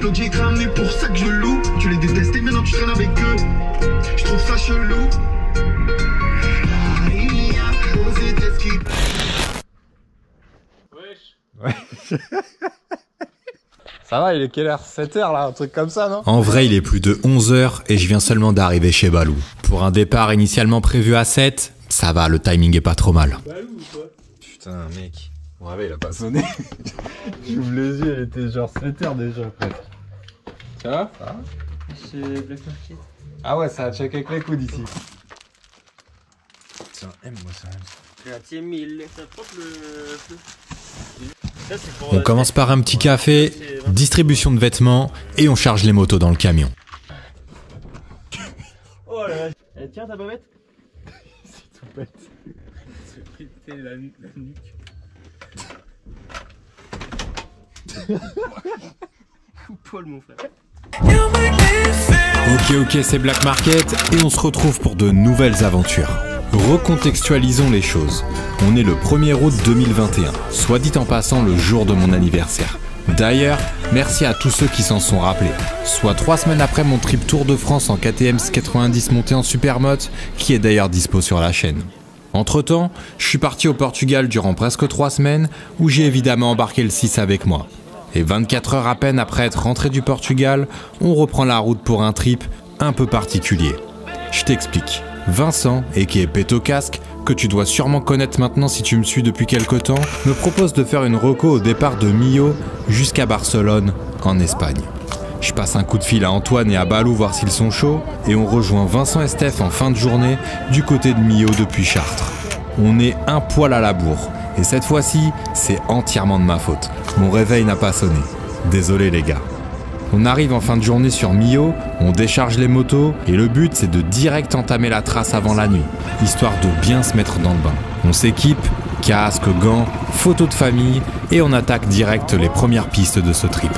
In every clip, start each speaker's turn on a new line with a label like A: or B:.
A: Donc j'ai été ramené pour ça que je loue. Tu les détestais, maintenant tu traînes avec eux. Je trouve ça chelou.
B: Ouais. Ça va, il est quelle heure? 7h là, un truc comme ça, non?
C: En vrai, il est plus de 11h et je viens seulement d'arriver chez Balou. Pour un départ initialement prévu à 7, ça va, le timing est pas trop mal.
B: Balou ou quoi? Putain, mec. Mon réveil il a pas sonné. J'ouvre les yeux, il était genre 7h déjà presque. Ça va? Ça va?
D: C'est Black Market.
B: Ah ouais, ça a checké avec les coudes ici. Tiens, aime-moi ça.
D: Grazie mille. Ça propre le feu.
C: On commence par un petit café, distribution de vêtements et on charge les motos dans le camion.
D: Oh là là. Tiens ta bobette.
B: C'est tout bête.
D: Se péter la nuque. Paul mon frère.
C: Ok, c'est Black Market et on se retrouve pour de nouvelles aventures. Recontextualisons les choses. On est le 1er août 2021, soit dit en passant le jour de mon anniversaire. D'ailleurs, merci à tous ceux qui s'en sont rappelés. Soit 3 semaines après mon trip Tour de France en KTM 90 monté en Supermoto, qui est d'ailleurs dispo sur la chaîne. Entre temps, je suis parti au Portugal durant presque 3 semaines, où j'ai évidemment embarqué le 6 avec moi. Et 24 heures à peine après être rentré du Portugal, on reprend la route pour un trip un peu particulier. Je t'explique. Vincent, aka Péto Casque, que tu dois sûrement connaître maintenant si tu me suis depuis quelques temps, me propose de faire une reco au départ de Millau jusqu'à Barcelone, en Espagne. Je passe un coup de fil à Antoine et à Balou voir s'ils sont chauds, et on rejoint Vincent et Steph en fin de journée du côté de Millau depuis Chartres. On est un poil à la bourre, et cette fois-ci, c'est entièrement de ma faute. Mon réveil n'a pas sonné. Désolé les gars. On arrive en fin de journée sur Millau, on décharge les motos et le but c'est de direct entamer la trace avant la nuit, histoire de bien se mettre dans le bain. On s'équipe, casque, gants, photos de famille et on attaque direct les premières pistes de ce trip.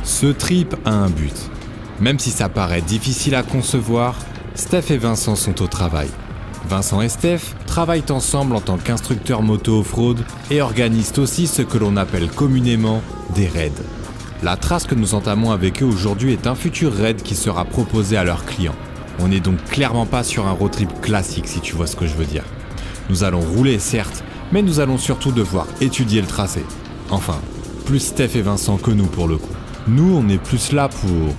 C: Ce trip a un but. Même si ça paraît difficile à concevoir, Steph et Vincent sont au travail. Vincent et Steph travaillent ensemble en tant qu'instructeurs moto off-road et organisent aussi ce que l'on appelle communément des raids. La trace que nous entamons avec eux aujourd'hui est un futur raid qui sera proposé à leurs clients. On n'est donc clairement pas sur un road trip classique si tu vois ce que je veux dire. Nous allons rouler certes, mais nous allons surtout devoir étudier le tracé. Enfin, plus Steph et Vincent que nous pour le coup. Nous on est plus là pour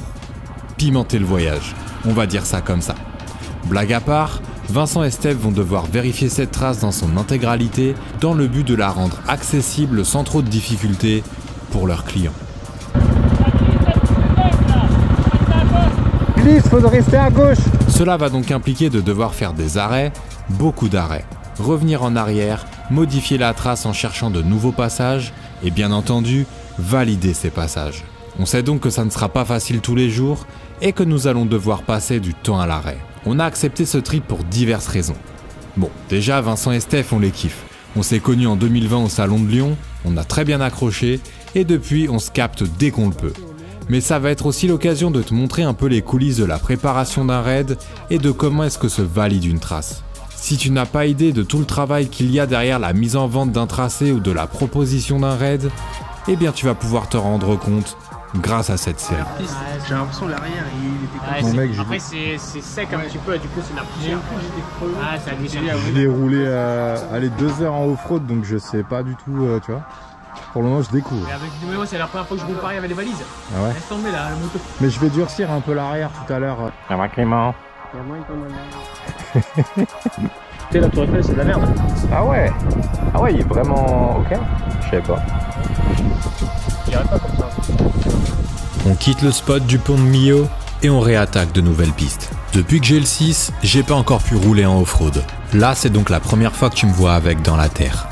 C: pimenter le voyage, on va dire ça comme ça. Blague à part, Vincent et Steph vont devoir vérifier cette trace dans son intégralité dans le but de la rendre accessible sans trop de difficultés pour leurs clients.
B: Glisse, faut rester à gauche.
C: Cela va donc impliquer de devoir faire des arrêts, beaucoup d'arrêts, revenir en arrière, modifier la trace en cherchant de nouveaux passages et bien entendu, valider ces passages. On sait donc que ça ne sera pas facile tous les jours et que nous allons devoir passer du temps à l'arrêt. On a accepté ce trip pour diverses raisons. Bon, déjà Vincent et Steph on les kiffe. On s'est connus en 2020 au Salon de Lyon, on a très bien accroché et depuis on se capte dès qu'on le peut. Mais ça va être aussi l'occasion de te montrer un peu les coulisses de la préparation d'un raid et de comment est-ce que se valide une trace. Si tu n'as pas idée de tout le travail qu'il y a derrière la mise en vente d'un tracé ou de la proposition d'un raid, eh bien tu vas pouvoir te rendre compte grâce à cette série.
D: J'ai l'impression l'arrière il était
B: Mon mec,
E: après c'est sec un petit peu, du coup c'est de la poussière. Ah, ça a déchiré.
B: Je l'ai roulé allez, 2 heures en off-road, donc je sais pas du tout, tu vois. Pour le moment, je découvre.
E: Mais moi, c'est la première fois que je roule pareil avec les valises.
B: Ah ouais.
E: Laisse tomber là, la moto.
B: Mais je vais durcir un peu l'arrière tout à l'heure.
C: Ça va Clément?
D: Il y a moins pas mal. Tu sais, la Tour Eiffel, c'est de la merde.
C: Ah ouais? Ah ouais, il est vraiment ok? Je sais pas.
D: J'irai pas comme ça.
C: On quitte le spot du pont de Millau et on réattaque de nouvelles pistes. Depuis que j'ai le 6, j'ai pas encore pu rouler en off-road. Là, c'est donc la première fois que tu me vois avec dans la terre.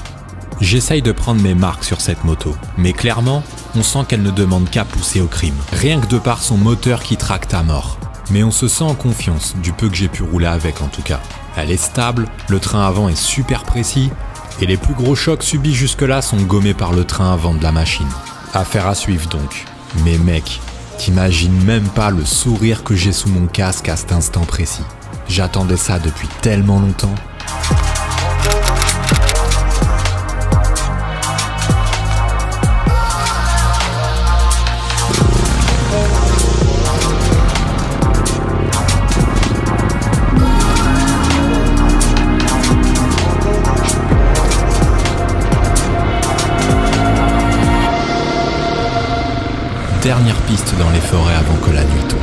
C: J'essaye de prendre mes marques sur cette moto, mais clairement, on sent qu'elle ne demande qu'à pousser au crime. Rien que de par son moteur qui tracte à mort. Mais on se sent en confiance, du peu que j'ai pu rouler avec en tout cas. Elle est stable, le train avant est super précis, et les plus gros chocs subis jusque-là sont gommés par le train avant de la machine. Affaire à suivre donc. Mais mec, t'imagines même pas le sourire que j'ai sous mon casque à cet instant précis. J'attendais ça depuis tellement longtemps. Dernière piste dans les forêts avant que la nuit tombe.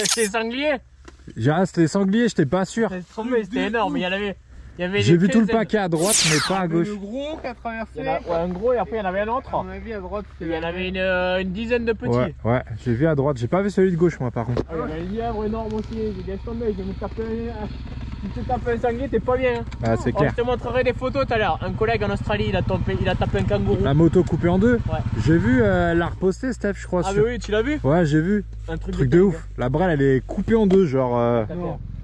E: C'est les sangliers.
B: C'était les sangliers, j'étais pas sûr.
E: C'était énorme. Il y avait
B: J'ai vu tout le paquet à droite, mais pas à gauche.
A: Le gros qui a traversé.
E: Ouais, un gros et après il y en avait un autre.
A: À mon avis, à droite,
E: Il y en avait une dizaine de petits.
B: Ouais, j'ai vu à droite. J'ai pas vu celui de gauche, moi, par contre.
E: Il y avait un lièvre énorme aussi. J'ai laissé tomber. Je vais me taper si tu tapes un sanglier, t'es pas bien.
B: Ah, c'est clair.
E: Je te montrerai des photos tout à l'heure. Un collègue en Australie, il a tapé un kangourou.
B: La moto coupée en deux.
E: Ouais.
B: J'ai vu, elle l'a reposté, Steph, je crois.
E: Ah, mais oui, tu l'as vu?
B: Ouais, j'ai vu.
E: Un truc
B: de ouf. La brelle, elle est coupée en deux, genre.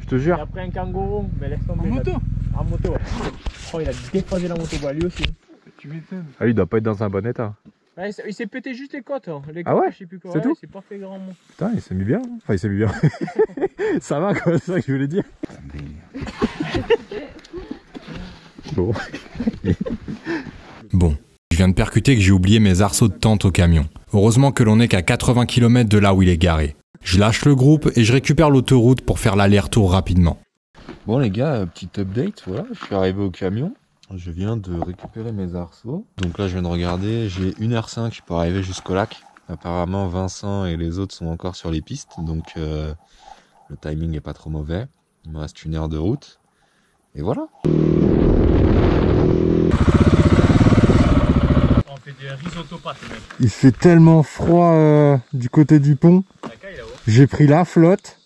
B: Je te jure.
E: Il a pris un kangourou, mais laisse tomber.
A: En moto?
E: En moto, ouais. Oh, il a déphasé la moto, bah, lui aussi.
A: Tu m'étonnes.
B: Ah, il doit pas être dans un bon état.
E: Ouais, il s'est pété juste les côtes. Les
B: Ah ouais?
E: Je sais plus quoi.
B: C'est tout?
E: C'est pas fait grand mot.
B: Putain, il s'est mis bien. Enfin, il s'est mis bien. Ça va, quoi, c'est ça que je voulais dire. Bon.
C: Bon, je viens de percuter que j'ai oublié mes arceaux de tente au camion. Heureusement que l'on est qu'à 80 km de là où il est garé. Je lâche le groupe et je récupère l'autoroute pour faire l'aller-retour rapidement.
B: Bon les gars, petite update, voilà, je suis arrivé au camion. Je viens de récupérer mes arceaux. Donc là je viens de regarder, j'ai 1h05 pour arriver jusqu'au lac. Apparemment Vincent et les autres sont encore sur les pistes, donc le timing est pas trop mauvais. Il me reste 1 heure de route. Et voilà.
E: On fait des risotto pâtes même.
B: Il fait tellement froid du côté du pont. J'ai pris la flotte.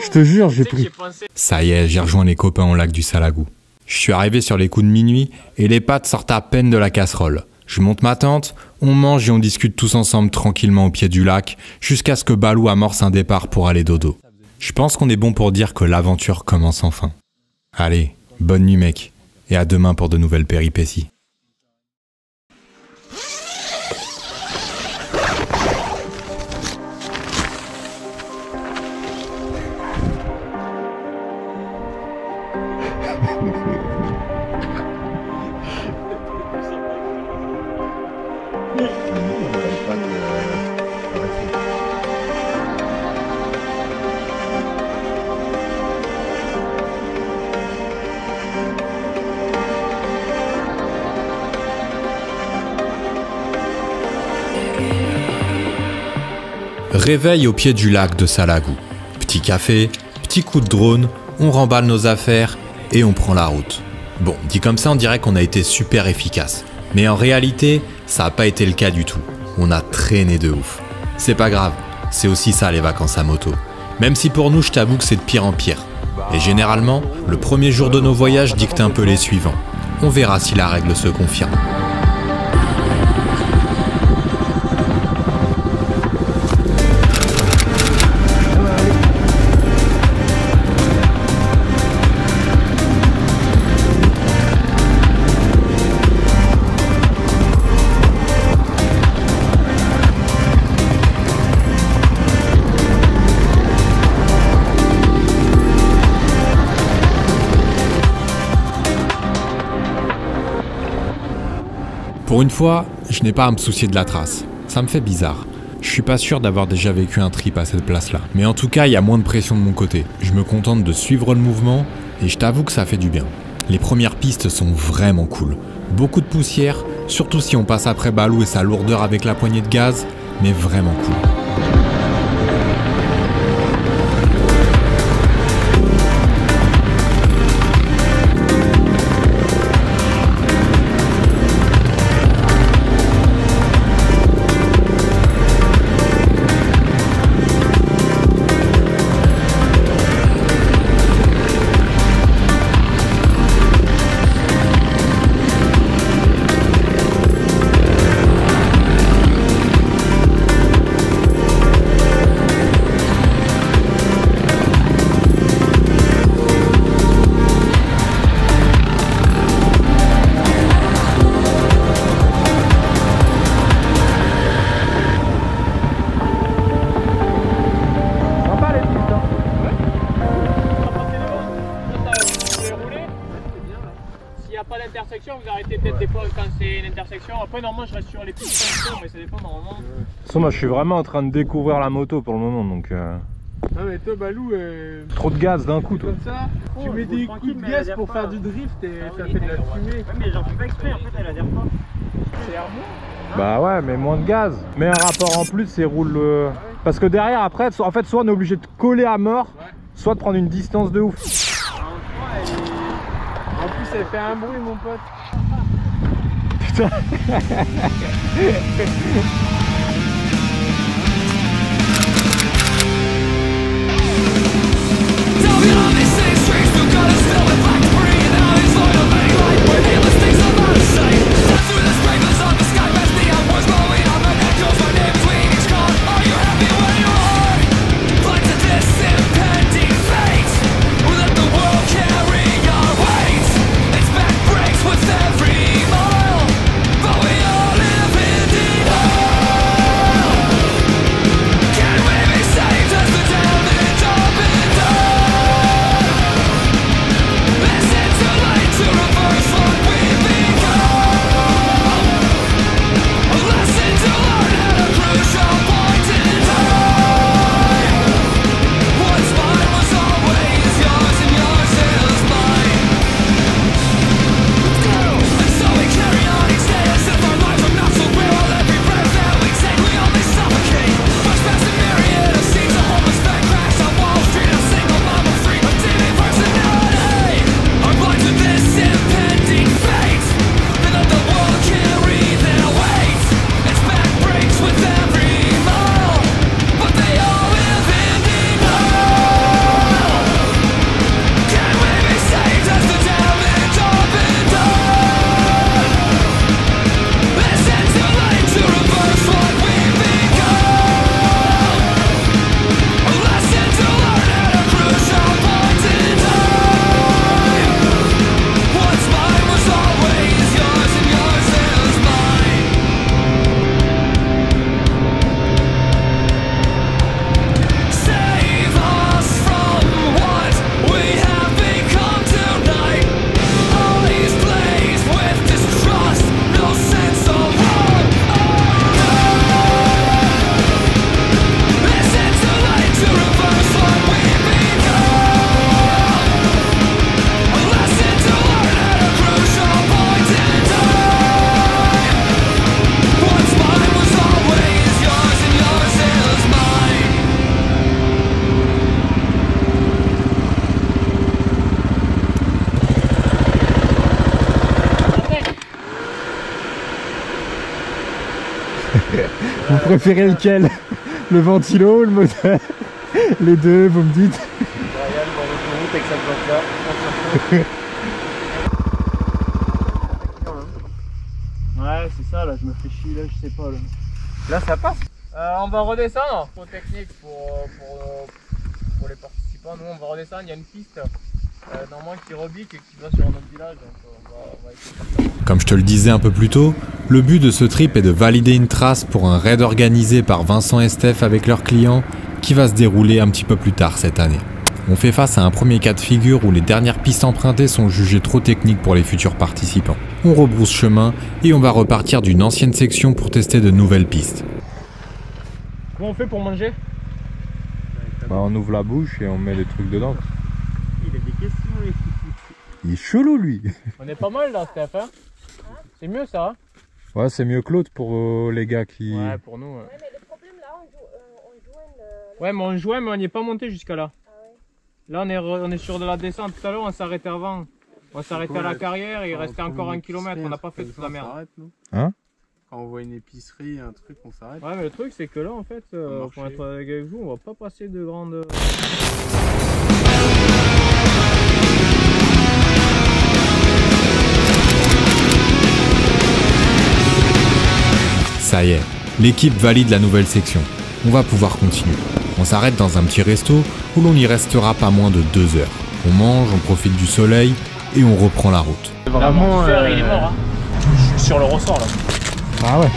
B: Je te jure, j'ai pris.
C: Ça y est, j'ai rejoint les copains au lac du Salagou. Je suis arrivé sur les coups de minuit et les pâtes sortent à peine de la casserole. Je monte ma tente, on mange et on discute tous ensemble tranquillement au pied du lac jusqu'à ce que Balou amorce un départ pour aller dodo. Je pense qu'on est bon pour dire que l'aventure commence enfin. Allez, bonne nuit mec, et à demain pour de nouvelles péripéties. Réveil au pied du lac de Salagou. Petit café, petit coup de drone, on remballe nos affaires et on prend la route. Bon, dit comme ça, on dirait qu'on a été super efficace. Mais en réalité, ça n'a pas été le cas du tout. On a traîné de ouf. C'est pas grave, c'est aussi ça les vacances à moto. Même si pour nous, je t'avoue que c'est de pire en pire. Et généralement, le premier jour de nos voyages dicte un peu les suivants. On verra si la règle se confirme. Pour une fois, je n'ai pas à me soucier de la trace. Ça me fait bizarre. Je suis pas sûr d'avoir déjà vécu un trip à cette place-là. Mais en tout cas, il y a moins de pression de mon côté. Je me contente de suivre le mouvement et je t'avoue que ça fait du bien. Les premières pistes sont vraiment cool. Beaucoup de poussière, surtout si on passe après Balou et sa lourdeur avec la poignée de gaz, mais vraiment cool.
E: Vous arrêtez peut-être des fois quand c'est une intersection. Après, normalement, je reste sur les pistes, mais ça dépend normalement.
F: Moi, je suis vraiment en train de découvrir la moto pour le moment, donc.
E: Ah, mais toi, Balou.
F: Trop de gaz d'un coup, toi.
E: Comme ça, tu mets des coups de gaz pour faire du drift et ça fait de la fumée.
D: Ouais, mais j'en fais pas exprès, en fait, elle adhère pas.
E: C'est air bon.
F: Bah ouais, mais moins de gaz. Mais un rapport en plus, c'est roule. Parce que derrière, après, en fait, soit on est obligé de coller à mort, soit de prendre une distance de ouf.
E: En plus, elle fait un bruit, mon pote.
F: Putain. Vous préférez lequel? Le ventilo ou le moteur? Les deux, vous me dites.
D: Royal dans l'autoroute avec sa bloc là. Ouais, c'est ça là, je me fais chier là, je sais pas là.
E: Là, ça passe. On va redescendre. Pour technique, pour les participants, nous on va redescendre. Il y a une piste normalement qui rebique et qui va sur un autre village. Donc on va essayer.
C: Comme je te le disais un peu plus tôt, le but de ce trip est de valider une trace pour un raid organisé par Vincent et Steph avec leurs clients qui va se dérouler un petit peu plus tard cette année. On fait face à un premier cas de figure où les dernières pistes empruntées sont jugées trop techniques pour les futurs participants. On rebrousse chemin et on va repartir d'une ancienne section pour tester de nouvelles pistes.
E: Comment on fait pour manger?
F: Bah, on ouvre la bouche et on met les trucs dedans.
D: Il a des questions, lui.
F: Il est chelou lui.
E: On est pas mal là, Steph. Hein, c'est mieux ça. Hein?
F: Ouais, c'est mieux que l'autre pour les gars qui...
E: Ouais, pour nous.
G: Ouais, mais le problème là, on joint le...
E: Ouais, mais on jouait, mais on n'y est pas monté jusqu'à là.
G: Ah ouais.
E: Là, on est sur de la descente. Tout à l'heure, on s'arrêtait avant. On s'arrêtait à la carrière et il restait encore 1 km. On n'a pas fait toute la merde.
F: Hein?
H: Quand on voit une épicerie, un truc, on s'arrête.
E: Ouais, mais le truc, c'est que là, en fait, pour être avec vous, on va pas passer de grandes.
C: Ça y est, l'équipe valide la nouvelle section. On va pouvoir continuer. On s'arrête dans un petit resto où l'on n'y restera pas moins de 2 heures. On mange, on profite du soleil et on reprend la route.
E: Vraiment, il est mort. Hein. Je suis sur le ressort là.
F: Ah ouais.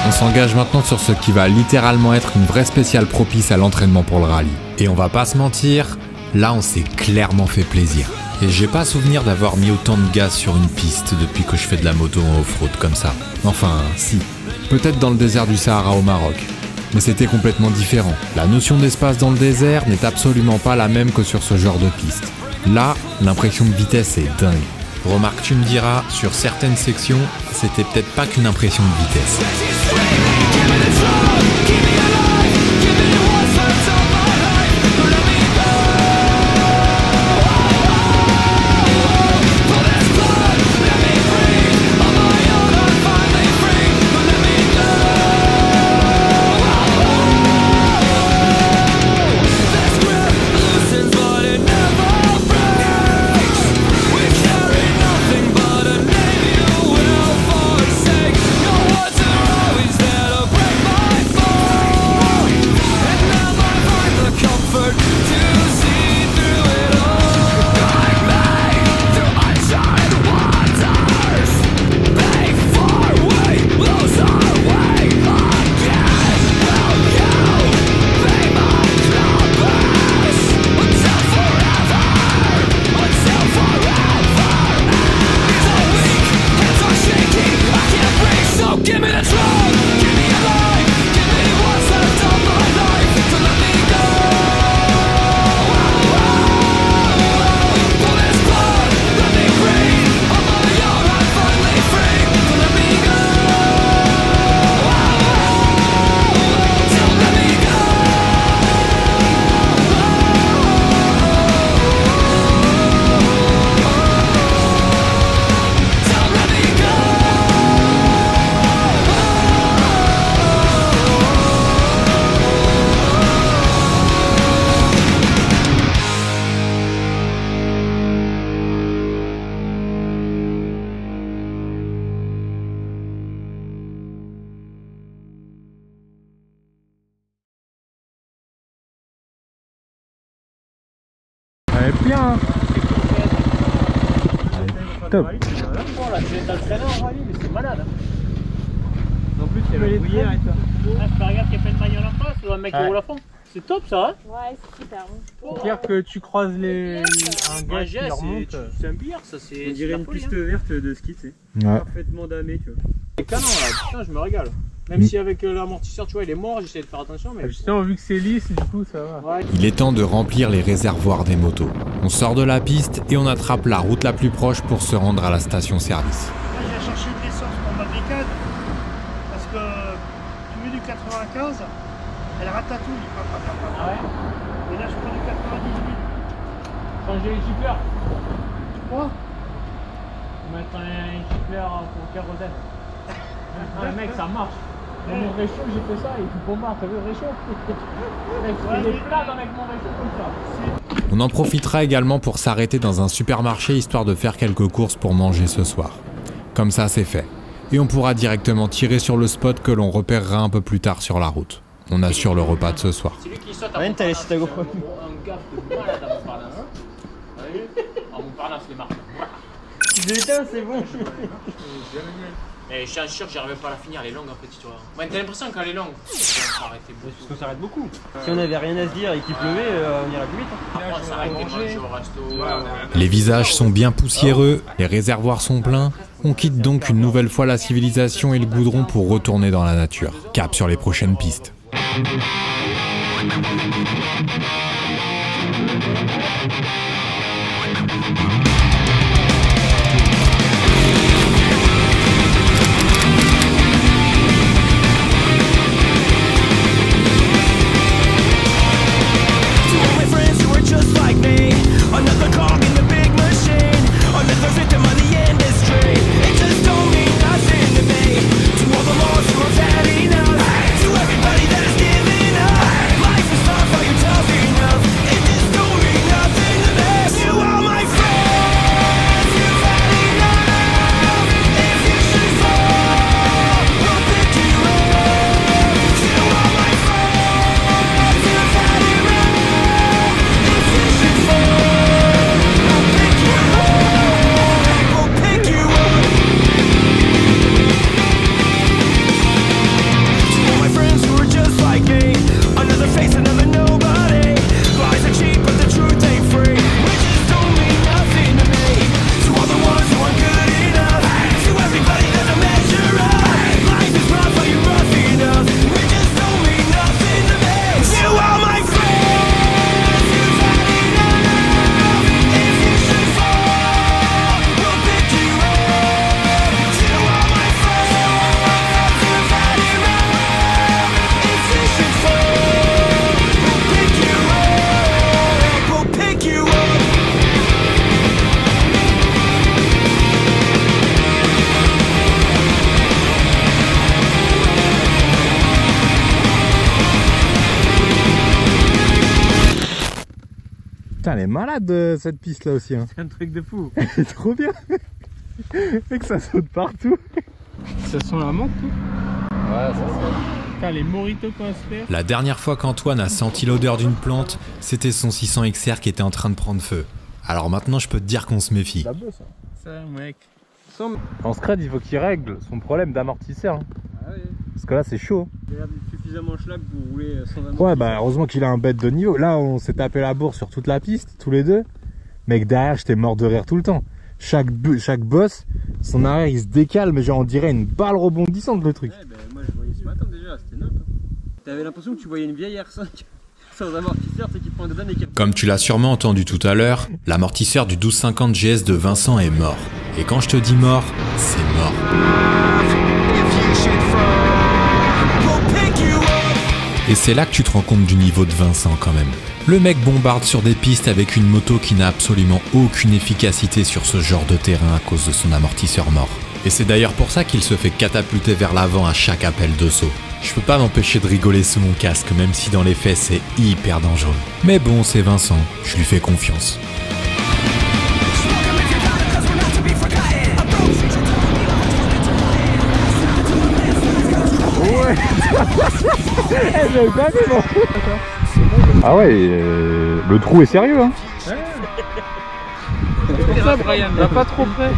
C: On s'engage maintenant sur ce qui va littéralement être une vraie spéciale propice à l'entraînement pour le rallye. Et on va pas se mentir, là on s'est clairement fait plaisir. Et j'ai pas souvenir d'avoir mis autant de gaz sur une piste depuis que je fais de la moto en off-road comme ça. Enfin, si. Peut-être dans le désert du Sahara au Maroc. Mais c'était complètement différent. La notion d'espace dans le désert n'est absolument pas la même que sur ce genre de piste. Là, l'impression de vitesse est dingue. Remarque, tu me diras, sur certaines sections, c'était peut-être pas qu'une impression de vitesse.
F: Elle est bien. Hein. Top.
E: Voilà, t'as le traîneur en rallye, mais c'est malade.
D: En plus, il y a la bruyère et tout.
E: Ah, tu regardes qu'il y a plein de bagnoles en face, ou un mec qui roule à fond. C'est top ça, hein?
G: Ouais, c'est super bon.
D: C'est-à-dire que tu croises un gars qui remonte.
E: C'est un billard, ça c'est.
D: On dirait une piste verte de ski, tu sais.
F: Ouais.
D: Parfaitement damé, tu vois.
E: C'est canon là, putain, je me régale. Même si avec l'amortisseur, tu vois, il est mort, j'essaie de faire attention, mais.
D: Justement, vu que c'est lisse, du coup, ça va.
E: Ouais.
C: Il est temps de remplir les réservoirs des motos. On sort de la piste et on attrape la route la plus proche pour se rendre à la station-service.
I: Moi, j'ai cherché de l'essence pour ma bécane parce que tu mets du 95, elle ratatouille.
E: Ah ouais?
I: Et là, je prends du 98.
E: Changer les gicleurs.
I: Tu crois?
E: Mettre un gicleur pour kérosène. Ah, mec, ça marche. Mon réchaud, j'ai fait ça et tout bombard, t'as vu le réchaud? Mec, je fais des flammes avec mon réchaud comme ça.
C: On en profitera également pour s'arrêter dans un supermarché histoire de faire quelques courses pour manger ce soir. Comme ça, c'est fait. Et on pourra directement tirer sur le spot que l'on repérera un peu plus tard sur la route. On assure le repas de ce soir.
E: C'est lui qui saute à Montparnasse, c'est un gaf de malade à Montparnasse. T'as vu? À Montparnasse, les marques.
J: Putain, c'est bon.
E: Mais je suis sûr que j'arrivais pas à la finir, elle est longue en fait, tu vois. Ouais, t'as l'impression qu'elle est longue. On arrêter beaucoup.
J: Parce qu'on s'arrête beaucoup. Si on avait rien à se dire et qu'il pleuvait, on irait plus vite.
E: Après, on s'arrête de manger au resto.
C: Les visages sont bien poussiéreux, les réservoirs sont pleins. On quitte donc une nouvelle fois la civilisation et le goudron pour retourner dans la nature. Cap sur les prochaines pistes.
K: Another cog in the big machine, another victim of the industry. It just don't mean nothing to me. To all the laws who have had enough, to everybody that has given up. Life is tough, are you tough enough? It just don't mean nothing to me. You are my friends, you've had enough. If you should fall, we'll pick you up. You are my friends, you've had enough. If you should fall.
F: Putain, elle est malade cette piste là aussi. Hein.
J: C'est un truc de fou.
F: C'est trop bien. Et que ça saute partout.
H: Ça sent la menthe, tout.
B: Ouais, ça sent.
H: Putain, les moritos qu'on va se faire.
C: La dernière fois qu'Antoine a senti l'odeur d'une plante, c'était son 600 XR qui était en train de prendre feu. Alors maintenant, je peux te dire qu'on se méfie.
F: La bœuf, ça.
H: Ça, mec.
F: En scred, il faut qu'il règle son problème d'amortisseur. Hein.
J: Ah ouais.
F: Parce que là, c'est chaud.
J: Il a l'air d'être suffisamment schlag pour rouler sans amortisseur.
F: Ouais, bah heureusement qu'il a un bête de niveau. Là, on s'est tapé la bourre sur toute la piste, tous les deux. Mec, derrière, j'étais mort de rire tout le temps. Chaque boss, son arrière, il se décale, mais genre, on dirait une balle rebondissante, le truc.
J: Ouais, bah moi, je voyais ce matin déjà, c'était note. T'avais l'impression que tu voyais une vieille R5 sans amortisseur, c'est qui prend dedans et qui...
C: Comme tu l'as sûrement entendu tout à l'heure, l'amortisseur du 1250 GS de Vincent est mort. Et quand je te dis mort, c'est mort. Et c'est là que tu te rends compte du niveau de Vincent quand même. Le mec bombarde sur des pistes avec une moto qui n'a absolument aucune efficacité sur ce genre de terrain à cause de son amortisseur mort. Et c'est d'ailleurs pour ça qu'il se fait catapulter vers l'avant à chaque appel de saut. Je peux pas m'empêcher de rigoler sous mon casque, même si dans les faits c'est hyper dangereux. Mais bon, c'est Vincent, je lui fais confiance.
F: Ouais. Ah ouais, le trou est sérieux hein.
H: C'est pour ça, Brian, va pas trop près.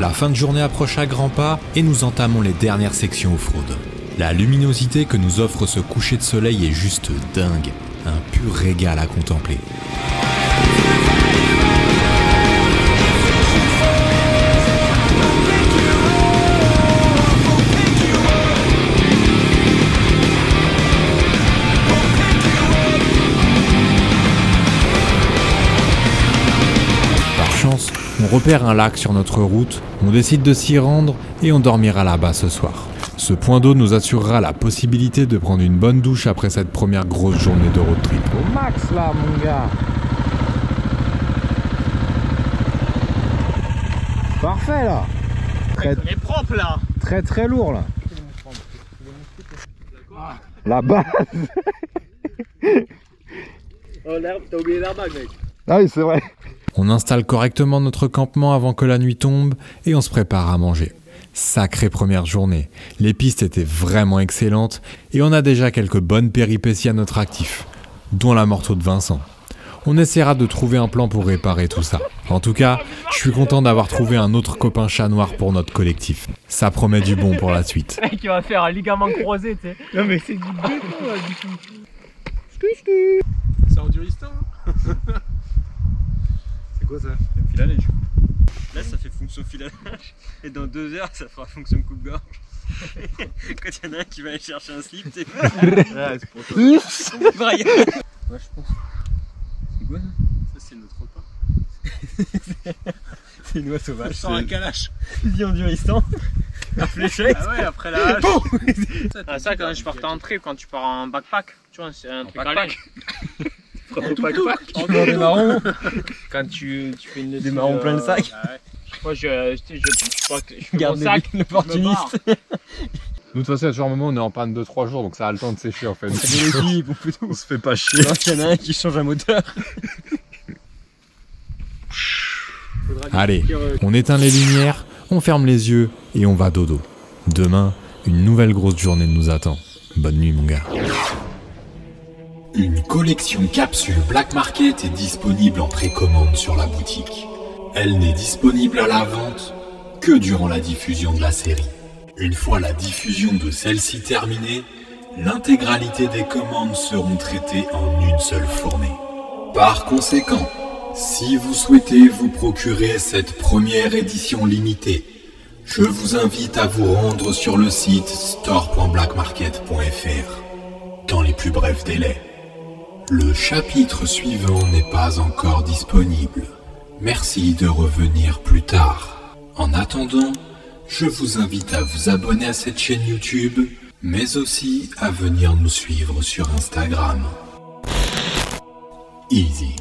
C: La fin de journée approche à grands pas et nous entamons les dernières sections off-road. La luminosité que nous offre ce coucher de soleil est juste dingue, un pur régal à contempler. On repère un lac sur notre route, on décide de s'y rendre et on dormira là-bas ce soir. Ce point d'eau nous assurera la possibilité de prendre une bonne douche après cette première grosse journée de road trip.
F: Au max là mon gars. Parfait là.
E: On est propre là.
F: Très lourd là. La base.
E: Oh, l'herbe, t'as oublié l'airbag, mec.
F: Ah oui, c'est vrai.
C: On installe correctement notre campement avant que la nuit tombe et on se prépare à manger. Sacrée première journée. Les pistes étaient vraiment excellentes et on a déjà quelques bonnes péripéties à notre actif, dont la morteau de Vincent. On essaiera de trouver un plan pour réparer tout ça. En tout cas, je suis content d'avoir trouvé un autre copain chat noir pour notre collectif. Ça promet du bon pour la suite.
E: Le mec, il va faire un ligament croisé, tu sais.
H: Non mais c'est du béton là du coup.
D: C'est enduristant. C'est quoi ça? Un fil à neige.
J: Là, ça fait fonction fil à linge. Et dans 2 heures, ça fera fonction coupe-gorge. Quand il y en a un qui va aller chercher un slip, c'est quoi?
D: Ouais, c'est pour toi.
J: Brian. Ouais, je pense. C'est quoi ça?
D: Ça, c'est notre repas.
J: C'est une oie sauvage.
D: Sans un calache.
J: Fusil endurissant. La fléchette.
D: Ah ouais, après la hache.
E: Ah, ça, quand je partais en trip, quand tu pars en backpack, tu vois, c'est un truc à linge.
J: En des marrons.
E: Quand tu fais une
J: Des marrons plein le sac.
E: Moi, je
J: Garde
E: mon sac,
J: l'opportuniste.
F: Nous, de toute façon, il y a toujours un moment où on est en panne de 3 jours, donc ça a le temps de sécher en fait. On se fait pas chier.
J: Il y en a un qui change un moteur.
C: Allez, on éteint les lumières, on ferme les yeux et on va dodo. Demain, une nouvelle grosse journée nous attend. Bonne nuit mon gars.
L: Une collection capsule Black Market est disponible en précommande sur la boutique. Elle n'est disponible à la vente que durant la diffusion de la série. Une fois la diffusion de celle-ci terminée, l'intégralité des commandes seront traitées en une seule fournée. Par conséquent, si vous souhaitez vous procurer cette première édition limitée, je vous invite à vous rendre sur le site store.blackmarket.fr dans les plus brefs délais. Le chapitre suivant n'est pas encore disponible. Merci de revenir plus tard. En attendant, je vous invite à vous abonner à cette chaîne YouTube, mais aussi à venir nous suivre sur Instagram. Easy.